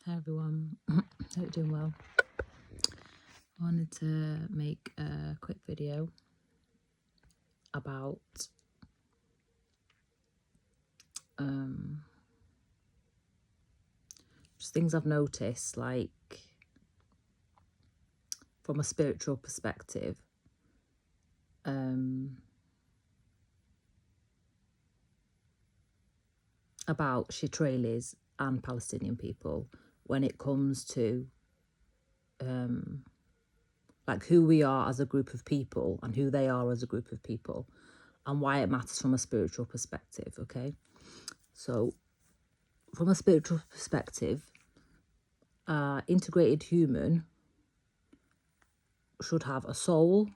Hi everyone, hope you're doing well. I wanted to make a quick video about just things I've noticed, like from a spiritual perspective, about Israelis and Palestinian people when it comes to like who we are as a group of people and who they are as a group of people, and why it matters from a spiritual perspective. Okay, so from a spiritual perspective, integrated human should have a soul,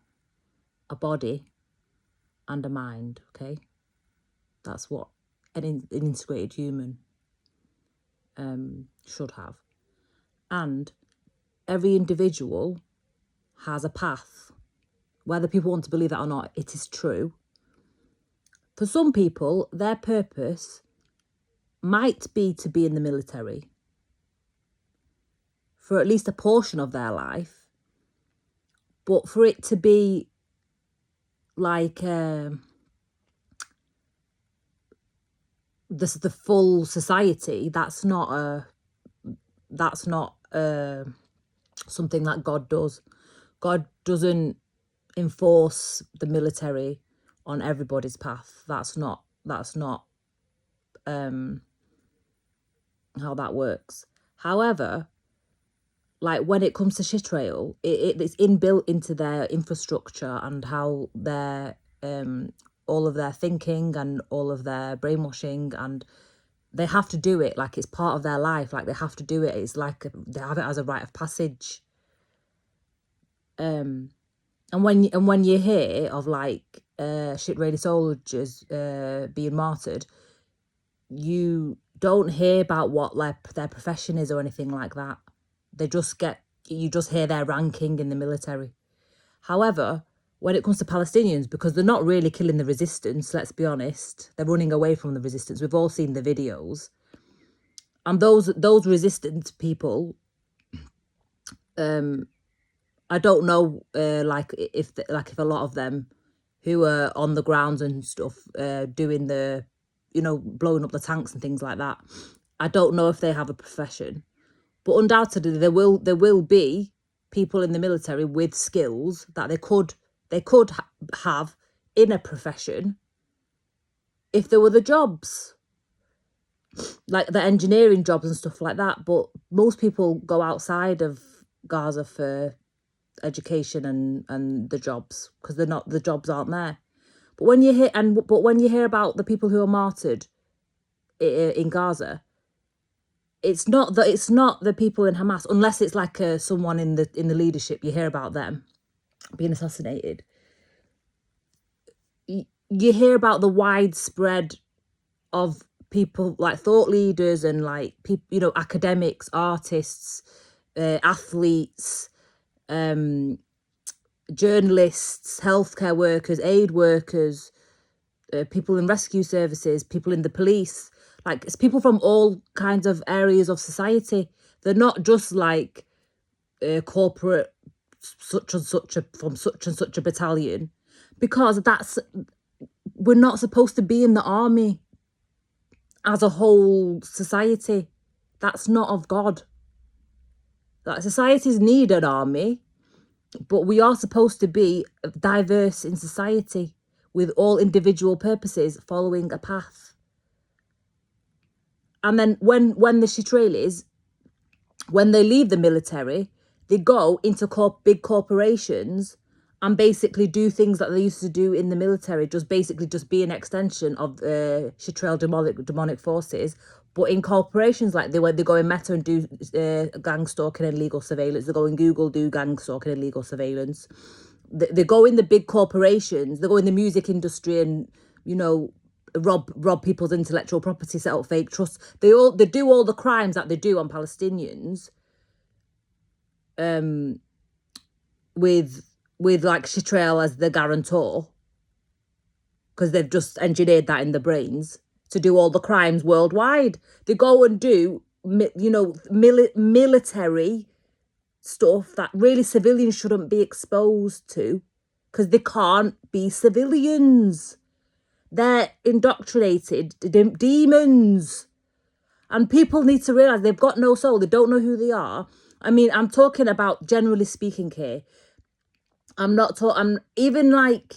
a body, and a mind. Okay, that's what an integrated human should have. And every individual has a path. Whether people want to believe that or not, it is true. For some people, their purpose might be to be in the military for at least a portion of their life, but for it to be like the full society, that's not something that God does. God doesn't enforce the military on everybody's path. That's not how that works. However, like when it comes to Shitrail, it's inbuilt into their infrastructure and how their all of their thinking and all of their brainwashing, and they have to do it like it's part of their life. Like they have to do it. It's like they have it as a rite of passage. And when you hear of like Shitraili soldiers being martyred, you don't hear about what their profession is or anything like that. You just hear their ranking in the military. However, when it comes to Palestinians, because they're not really killing the resistance, let's be honest, they're running away from the resistance. We've all seen the videos. And those resistance people, I don't know, if a lot of them who are on the grounds and stuff, doing the, blowing up the tanks and things like that, I don't know if they have a profession. But undoubtedly, there will be people in the military with skills that they could have in a profession if there were the jobs, like the engineering jobs and stuff like that. But most people go outside of Gaza for education and the jobs, because the jobs aren't there. But when you hear about the people who are martyred in Gaza, it's not the people in Hamas, unless it's like someone in the leadership. You hear about them being assassinated. You hear about the widespread of people like thought leaders and like people, academics, artists, athletes, journalists, healthcare workers, aid workers, people in rescue services, people in the police. Like, it's people from all kinds of areas of society. They're not just like corporate such and such from such and such a battalion, because we're not supposed to be in the army as a whole society. That's not of God. Like, societies need an army, but we are supposed to be diverse in society with all individual purposes following a path. And then when the Shitralis, when they leave the military, they go into big corporations and basically do things that they used to do in the military, just be an extension of the Shitrail demonic forces, but in corporations. Like they go in Meta and do gang stalking and legal surveillance. They go in Google, do gang stalking and legal surveillance. They go in the big corporations. They go in the music industry and, rob people's intellectual property, set up fake trusts. They do all the crimes that they do on Palestinians, with like Shitrail as the guarantor, because they've just engineered that in the brains to do all the crimes worldwide. They go and do military stuff that really civilians shouldn't be exposed to, because they can't be civilians. They're indoctrinated demons. And people need to realise they've got no soul. They don't know who they are. I mean, I'm talking about generally speaking here. I'm even like,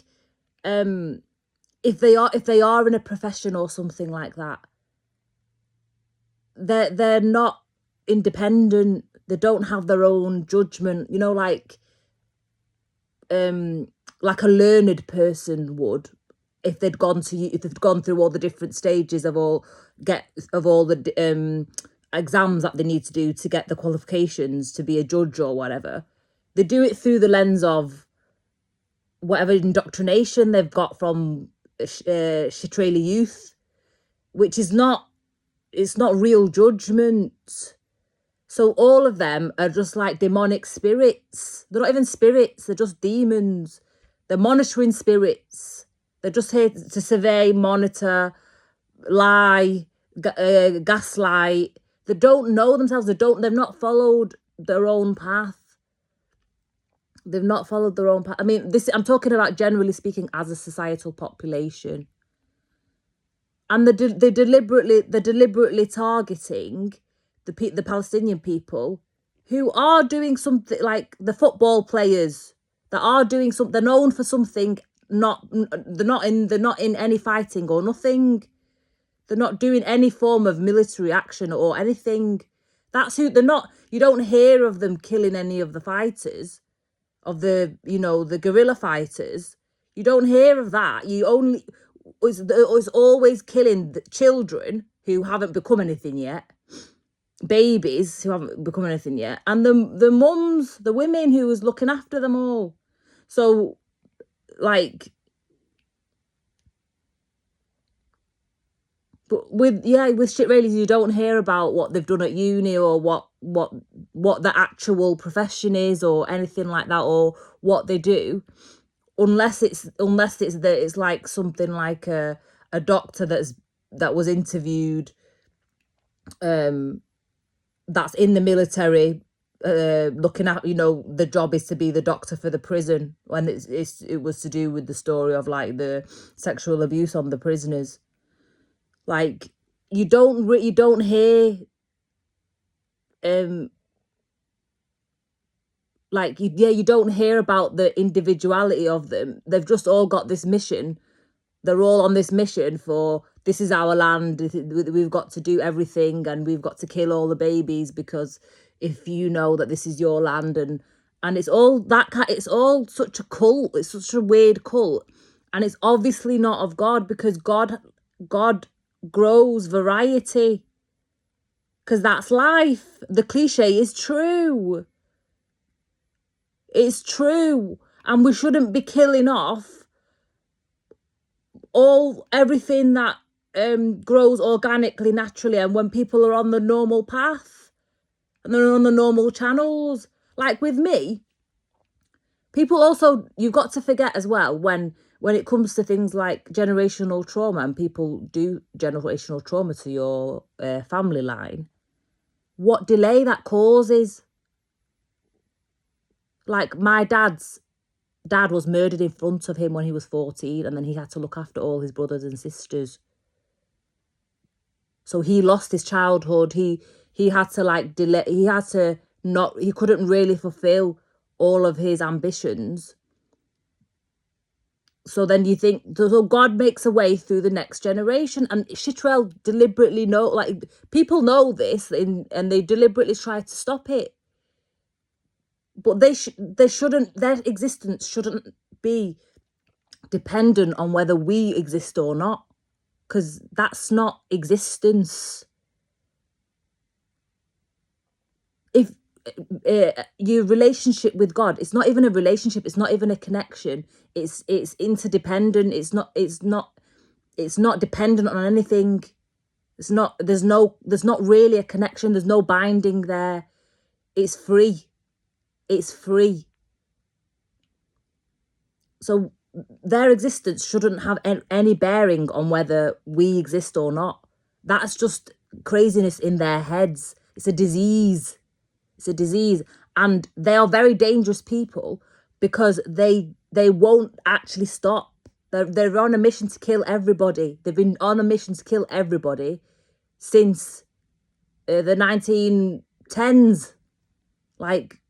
if they are in a profession or something like that, they're not independent. They don't have their own judgment, like a learned person would, if they'd gone through all the different stages of all the exams that they need to do to get the qualifications to be a judge or whatever. They do it through the lens of whatever indoctrination they've got from Shitrali youth, which is it's not real judgment. So all of them are just like demonic spirits. They're not even spirits, they're just demons. They're monitoring spirits. They're just here to survey, monitor, lie, gaslight. They don't know themselves. They've not followed their own path. They've not followed their own path. I mean, I'm talking about generally speaking as a societal population. And they're deliberately targeting the Palestinian people who are doing something, like the football players that are doing something. They're known for something. They're not in any fighting or nothing. They're not doing any form of military action or anything. That's who they're not. You don't hear of them killing any of the fighters, of the guerrilla fighters. You don't hear of that. It's always killing the children who haven't become anything yet, babies who haven't become anything yet, and the mums, the women who was looking after them all. So, like, but with Shitralis, you don't hear about what they've done at uni or what the actual profession is or anything like that, or what they do, unless it's like something like a doctor that was interviewed, that's in the military, looking at, the job is to be the doctor for the prison, when it was to do with the story of like the sexual abuse on the prisoners. Like, you don't hear you don't hear about the individuality of them. They've just all got this mission. They're all on this mission for, this is our land, we've got to do everything, and we've got to kill all the babies, because if you know that this is your land, and it's all that it's all such a cult. It's such a weird cult, and it's obviously not of God, because God grows variety, because that's life. The cliche is true. It's true, and we shouldn't be killing off everything that grows organically, naturally, and when people are on the normal path and they're on the normal channels. Like with me, people also, you've got to forget as well, when it comes to things like generational trauma, and people do generational trauma to your family line, what delay that causes. Like, my dad's dad was murdered in front of him when he was 14, and then he had to look after all his brothers and sisters. So he lost his childhood. He had to delay. He couldn't really fulfill all of his ambitions. So then you think, so God makes a way through the next generation, and Shitrel deliberately people know this, and they deliberately try to stop it. But their existence shouldn't be dependent on whether we exist or not, because that's not existence. If your relationship with God, it's not even a relationship, it's not even a connection, it's interdependent, it's not dependent on anything. There's not really a connection, there's no binding there. It's free. So their existence shouldn't have any bearing on whether we exist or not. That's just craziness in their heads. It's a disease. It's a disease. And they are very dangerous people because they won't actually stop. They're on a mission to kill everybody. They've been on a mission to kill everybody since the 1910s. Like,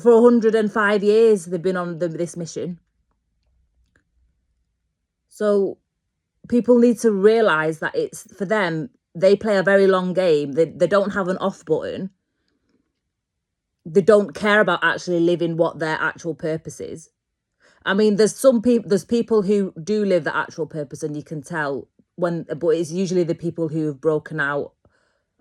for 105 years, they've been on this mission. So people need to realise that it's, for them, they play a very long game. They don't have an off button. They don't care about actually living what their actual purpose is. I mean, there's people who do live the actual purpose, and you can tell but it's usually the people who have broken out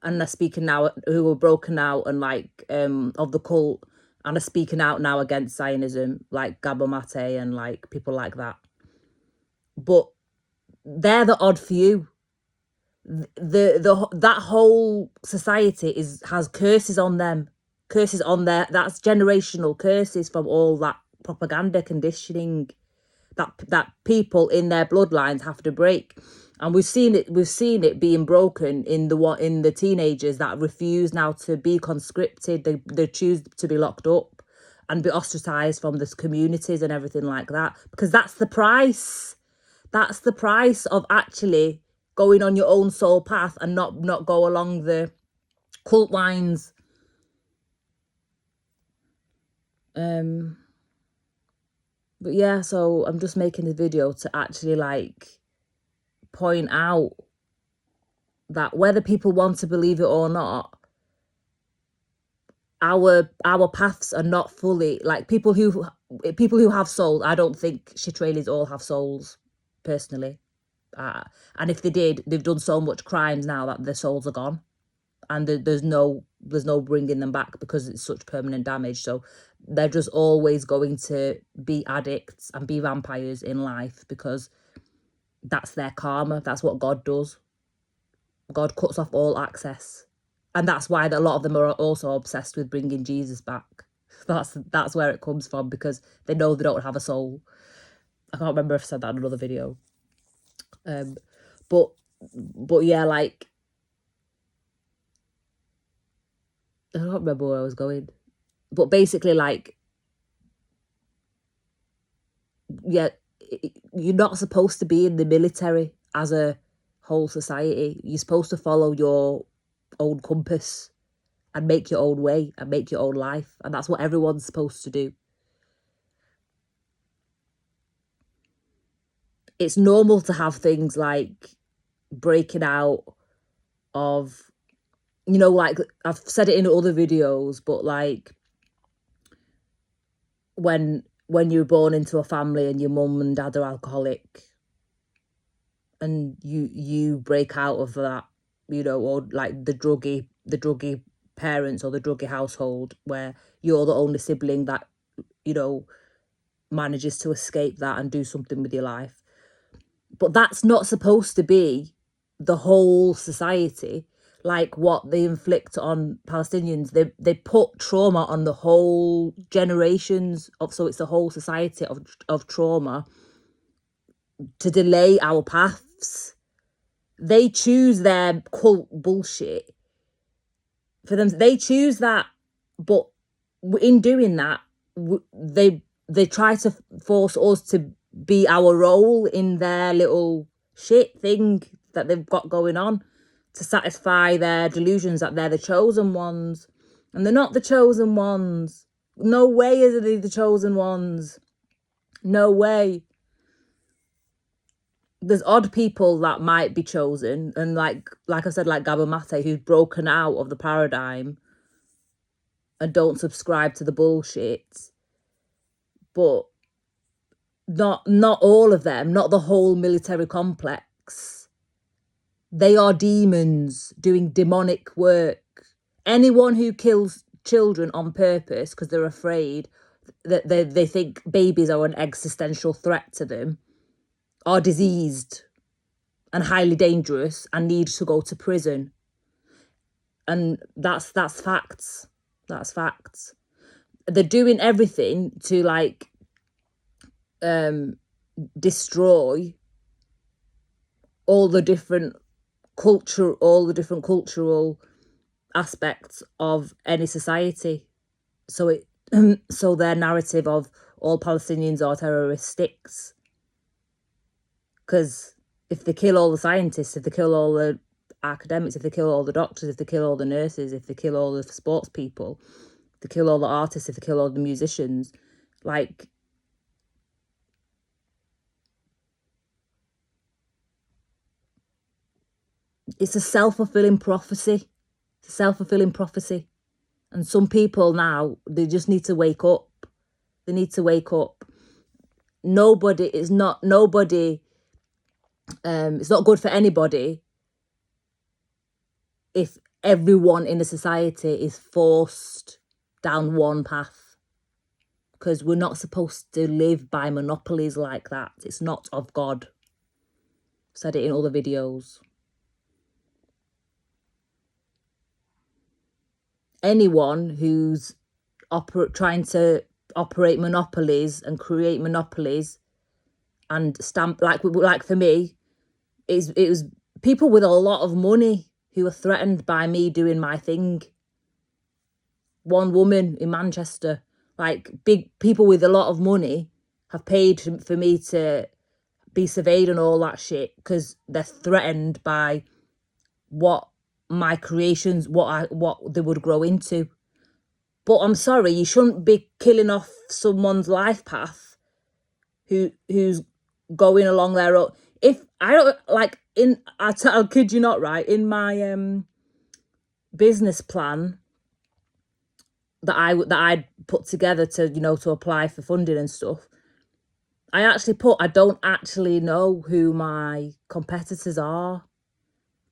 and are speaking now, who are broken out and like of the cult and are speaking out now against Zionism, like Gabor Mate and like people like that. But they're the odd few. That whole society has curses on them, curses on that's generational curses from all that propaganda conditioning that people in their bloodlines have to break. And we've seen it being broken in the teenagers that refuse now to be conscripted. They choose to be locked up and be ostracized from the communities and everything like that, because that's the price. That's the price of actually going on your own soul path and not go along the cult lines. But yeah, so I'm just making the video to actually like point out that whether people want to believe it or not, our paths are not fully, like, people who have souls. I don't think Shitralis all have souls, personally. And if they did, they've done so much crimes now that their souls are gone, and there's no bringing them back because it's such permanent damage. So they're just always going to be addicts and be vampires in life, because that's their karma. That's what God does. God cuts off all access. And that's why a lot of them are also obsessed with bringing Jesus back. That's where it comes from, because they know they don't have a soul. I can't remember if I said that in another video. But yeah, like, I don't remember where I was going. But basically, like, yeah, you're not supposed to be in the military as a whole society. You're supposed to follow your own compass and make your own way and make your own life. And that's what everyone's supposed to do. It's normal to have things like breaking out of, you know, like, I've said it in other videos, but like, when you're born into a family and your mum and dad are alcoholic, and you break out of that, you know, or like the druggy parents or the druggy household, where you're the only sibling that, you know, manages to escape that and do something with your life. But that's not supposed to be the whole society. Like what they inflict on Palestinians, they put trauma on the whole generations of, so it's the whole society of trauma to delay our paths. They choose their cult bullshit for them. They choose that, but in doing that, they try to force us to be our role in their little shit thing that they've got going on, to satisfy their delusions that they're the chosen ones. And they're not the chosen ones. No way are they the chosen ones. No way. There's odd people that might be chosen, and like I said, like Gabor Mate, who's broken out of the paradigm and don't subscribe to the bullshit. But not all of them, not the whole military complex. They are demons doing demonic work. Anyone who kills children on purpose because they're afraid that they think babies are an existential threat to them are diseased and highly dangerous and need to go to prison. And that's facts. That's facts. They're doing everything to like destroy all the different culture, all the different cultural aspects of any society. So it so their narrative of all Palestinians are terrorists sticks. Because if they kill all the scientists, if they kill all the academics, if they kill all the doctors, if they kill all the nurses, if they kill all the sports people, if they kill all the artists, if they kill all the musicians, like, it's a self-fulfilling prophecy. It's a self-fulfilling prophecy. And some people now, they just need to wake up. They need to wake up. Nobody, it's not good for anybody if everyone in a society is forced down one path. Because we're not supposed to live by monopolies like that. It's not of God. I've said it in other videos. Anyone who's trying to operate monopolies and create monopolies and stamp, like for me, it was people with a lot of money who were threatened by me doing my thing. One woman in Manchester, like big people with a lot of money have paid for me to be surveyed and all that shit because they're threatened by what my creations, what they would grow into. But I'm sorry, you shouldn't be killing off someone's life path who's going along their own. If I don't like I kid you not, right, in my business plan that I'd put together to, to apply for funding and stuff, I actually put, I don't actually know who my competitors are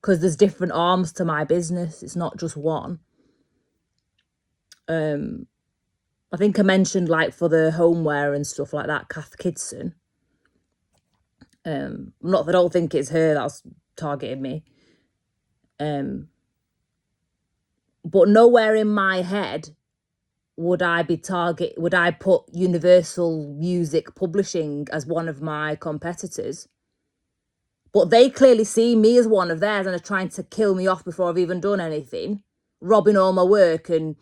because there's different arms to my business. It's not just one. I think I mentioned, like, for the homeware and stuff like that, Kath Kidson. Not that I don't think it's her that's targeting me. But nowhere in my head would I put Universal Music Publishing as one of my competitors. But they clearly see me as one of theirs and are trying to kill me off before I've even done anything, robbing all my work and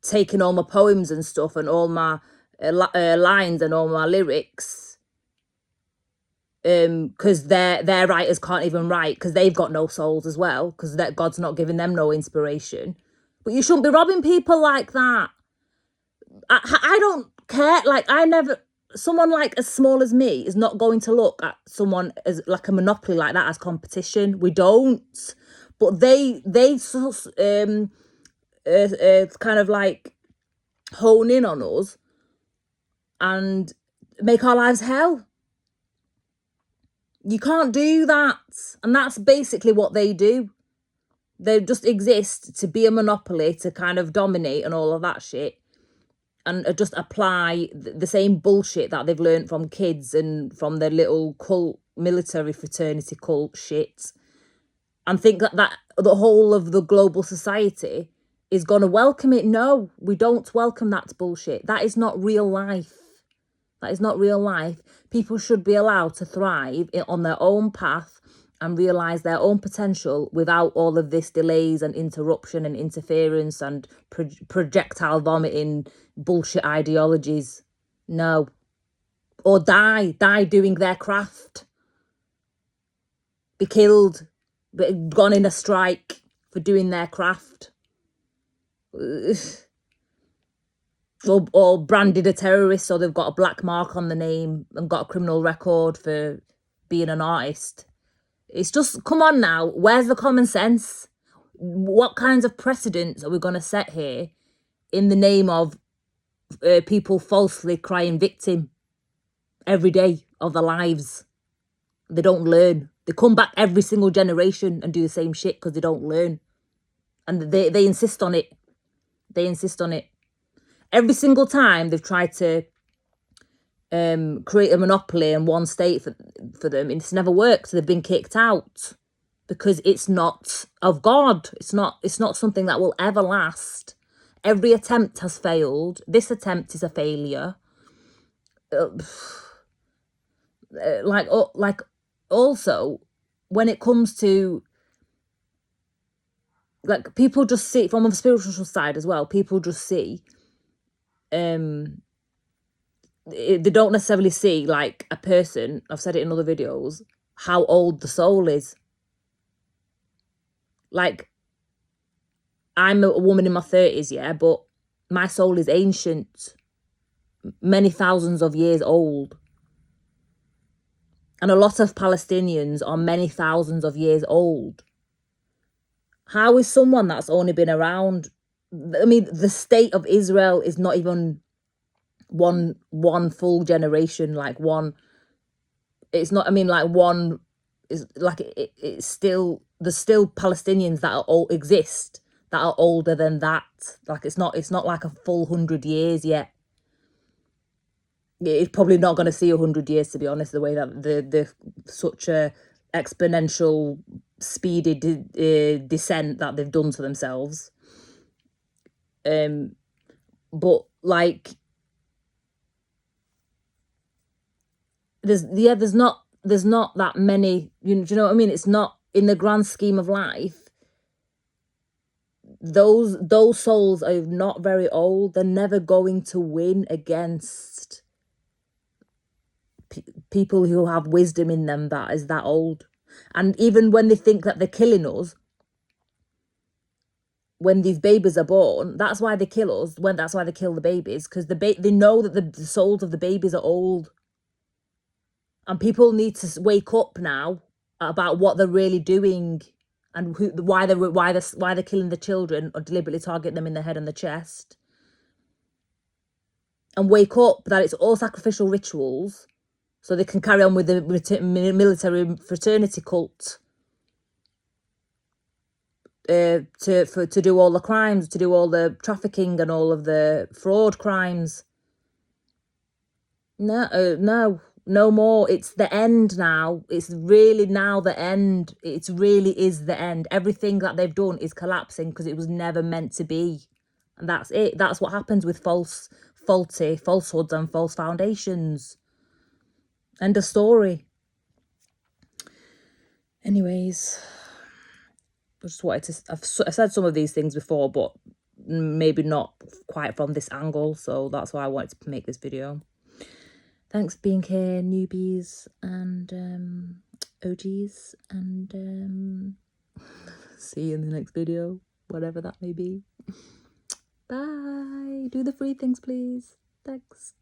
taking all my poems and stuff and all my lines and all my lyrics. Because their writers can't even write because they've got no souls as well, because God's not giving them no inspiration. But you shouldn't be robbing people like that. I don't care. Like, someone like as small as me is not going to look at someone as like a monopoly like that as competition. We don't. But they kind of like hone in on us and make our lives hell. You can't do that. And that's basically what they do. They just exist to be a monopoly, to kind of dominate and all of that shit. And just apply the same bullshit that they've learned from kids and from their little cult, military fraternity cult shit. And think that the whole of the global society is going to welcome it. No, we don't welcome that bullshit. That is not real life. That is not real life. People should be allowed to thrive on their own path and realise their own potential without all of this delays and interruption and interference and projectile vomiting bullshit ideologies. No. Or die doing their craft. Be killed, gone in a strike for doing their craft. Or branded a terrorist, so they've got a black mark on the name and got a criminal record for being an artist. It's just, come on now, where's the common sense? What kinds of precedents are we going to set here in the name of people falsely crying victim every day of their lives? They don't learn. They come back every single generation and do the same shit because they don't learn. And they insist on it. They insist on it. Every single time they've tried to create a monopoly in one state for them, it's never worked. They've been kicked out because it's not of God. It's not something that will ever last. Every attempt has failed. This attempt is a failure. Also, when it comes to, like, people just see, from a spiritual side as well, people just see, they don't necessarily see, like, a person, I've said it in other videos, how old the soul is. Like, I'm a woman in my 30s, yeah, but my soul is ancient, many thousands of years old. And a lot of Palestinians are many thousands of years old. How is someone that's only been around, I mean, the state of Israel is not even one full generation, like one, it's not, I mean, like one is like, it's still, there's still Palestinians that are all exist that are older than that. Like, it's not like a full 100 years yet. It's probably not going to see 100 years, to be honest, the way that the such a exponential speedy descent that they've done to themselves. But like, there's not that many, do you know what I mean? It's not, in the grand scheme of life, those souls are not very old. They're never going to win against people who have wisdom in them that is that old. And even when they think that they're killing us, when these babies are born, that's why they kill us. That's why they kill the babies, because they know that the souls of the babies are old. And people need to wake up now about what they're really doing, and why they're killing the children, or deliberately target them in the head and the chest. And wake up that it's all sacrificial rituals, so they can carry on with the military fraternity cult. To do all the crimes, to do all the trafficking and all of the fraud crimes. No more. It's the end now. It's really now the end. It really is the end. Everything that they've done is collapsing because it was never meant to be. And that's it. That's what happens with faulty falsehoods and false foundations. End of story. Anyways, I just wanted to, I've said some of these things before, but maybe not quite from this angle, so that's why I wanted to make this video. Thanks for being here, newbies and OGs, and see you in the next video, whatever that may be. Bye. Do the free things, please. Thanks.